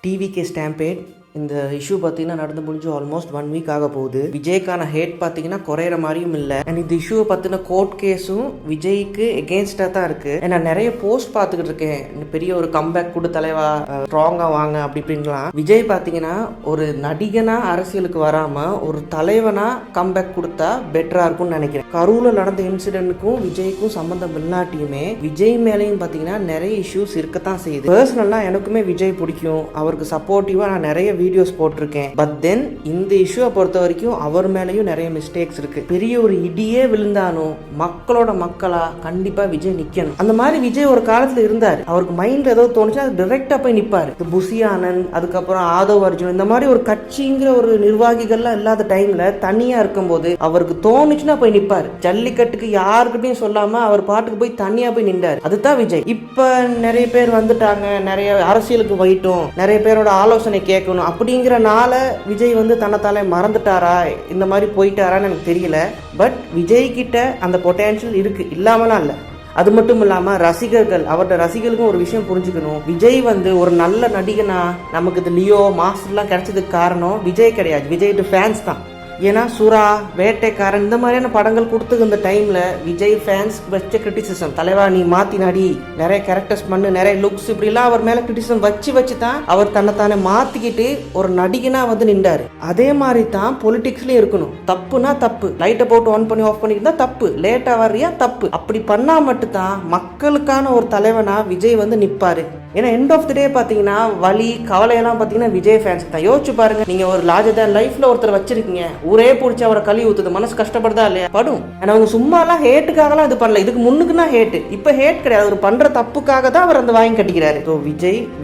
TVK stampede இந்த issue பார்த்தீங்கன்னா நடந்து முடிஞ்சு ஆல்மோஸ்ட் 1 வீக் ஆக போகுது. விஜய்க்கான ஹேட் பார்த்தீங்கன்னா குறையிற மாதிரியும் இல்லை. அண்ட் இந்த இஷ்யூவை பற்றின கோர்ட் கேஸும் விஜய்க்கு எகெயின்ஸ்டாக தான் இருக்கு. நான் நிறைய போஸ்ட் பார்த்துக்கிட்டு இருக்கேன், பெரிய ஒரு கம்பேக் கொடு தலைவா, ஸ்ட்ராங்காக வாங்க அப்படி இப்படின்லாம். விஜய் பார்த்தீங்கன்னா ஒரு நடிகனா அரசியலுக்கு வராம ஒரு தலைவனா கம்பேக் கொடுத்தா பெட்டரா இருக்கும்னு நினைக்கிறேன். கரூர்ல நடந்த இன்சிடென்ட்டுக்கும் விஜய்க்கும் சம்பந்தம் இல்லாட்டியுமே விஜய் மேலேயும் பார்த்தீங்கன்னா நிறைய இஷ்யூஸ் இருக்கத்தான் செய்யுது. பர்சனலாக எனக்குமே விஜய் பிடிக்கும், அவருக்கு சப்போர்ட்டிவா நான் நிறைய வீடியோஸ் போட்டிருக்கேன். பட் தென் இந்த இஷ்யூவை பொறுத்த வரைக்கும் அவர் மேலேயும் நிறைய மிஸ்டேக்ஸ் இருக்கு. பெரிய ஒரு இடியே விழுந்தாலும் மக்களோட மக்களா கண்டிப்பா விஜய் நிக்கணும். அந்த மாதிரி விஜய் ஒரு காலத்துல இருந்தார். அவருக்கு மைண்ட் ஏதோ தோணுச்சு அது டைரக்டா போய் நிப்பாரு. புசி ஆனந்த், அதுக்கப்புறம் ஆதவ் அர்ஜுன், இந்த மாதிரி ஒரு கட்சிங்கிற ஒரு நிர்வாகிகள்லாம் இல்லாத டைம்ல தனியா இருக்கும்போது அவருக்கு தோணுச்சுன்னா போய் நிப்பாரு. ஜல்லிக்கட்டுக்கு யாருக்கிட்டையும் சொல்லாம அவர் பாட்டுக்கு போய் தனியா போய் நின்றாரு. அதுதான் விஜய். இப்ப நிறைய பேர் வந்துட்டாங்க, நிறைய அரசியலுக்கு போயிட்டோம், நிறைய பேரோட ஆலோசனை கேட்கணும் அப்படிங்கிறனால விஜய் தன்னைத்தாலே மறந்துட்டாரா, இந்த மாதிரி போயிட்டாரான்னு எனக்கு தெரியல. பட் விஜய் கிட்ட அந்த பொட்டன்ஷியல் இருக்கு, இல்லாமலாம் இல்லை. அது மட்டும் இல்லாம ரசிகர்கள், அவரோட ரசிகர்களுக்கும் ஒரு விஷயம் புரிஞ்சுக்கணும். விஜய் ஒரு நல்ல நடிகனா நமக்கு இது லியோ மாஸ்டர்லாம் கிடைச்சதுக்கு காரணம் விஜய் கிடையாது, விஜய் ஃபேன்ஸ் தான். ஏன்னா சுறா, வேட்டைக்காரன் இந்த மாதிரியான படங்கள் கொடுத்துக்கு இந்த டைம்ல விஜய் ஃபேன்ஸ் வச்ச கிரிட்டிசிசம், தலைவா நீ மாத்தி நடி, நிறைய கேரக்டர்ஸ் பண்ணு, நிறைய லுக்ஸ், இப்படிலாம் அவர் மேல கிரிட்டிசிசம் வச்சு தான் அவர் தன்னைத்தானே மாத்திக்கிட்டு ஒரு நடிகனா நின்றாரு. அதே மாதிரி தான் பொலிட்டிக்ஸ்லயும் இருக்கணும். தப்புனா தப்பு, லைட்டை போட்டு ஆன் பண்ணி ஆஃப் பண்ணிட்டு தான் தப்பு, லேட்டா வர்றியா தப்பு, அப்படி பண்ணா மட்டும் தான் மக்களுக்கான ஒரு தலைவனா விஜய் நிப்பாரு. ஏன்னா எண்ட் ஆஃப் தி டே பார்த்தீங்கன்னா வலி கவலையெல்லாம் பார்த்தீங்கன்னா விஜய் ஃபேன்ஸ் தான். யோசிச்சு பாருங்க, நீங்க ஒரு லார்ஜர் தேன் லைஃப்ல ஒருத்தர் வச்சிருக்கீங்க, ஊரே பிடிச்சி அவரை கழுவி ஊத்துது, மனசு கஷ்டப்படுதா இல்லையா? படும். ஆனால் அவங்க சும்மாலாம் ஹேட்டுக்காகலாம் இது பண்ணல. இதுக்கு முன்னுக்குன்னா ஹேட்டு, இப்போ ஹேட் கிடையாது. அவர் பண்ற தப்புக்காக தான் அவர் வாங்கி கட்டிக்கிறாரு. ஸோ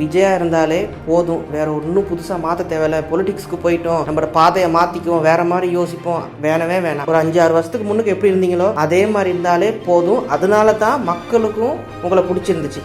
விஜயா இருந்தாலே போதும், வேற ஒன்றும் புதுசாக மாற்ற தேவையில்ல. பொலிட்டிக்ஸ்க்கு போயிட்டோம், நம்ம பாதையை மாற்றிக்குவோம், வேற மாதிரி யோசிப்போம், வேணவே வேணாம். ஒரு 5-6 வருஷத்துக்கு முன்னுக்கு எப்படி இருந்தீங்களோ அதே மாதிரி இருந்தாலே போதும். அதனால தான் மக்களுக்கும் உங்களை பிடிச்சிருந்துச்சு.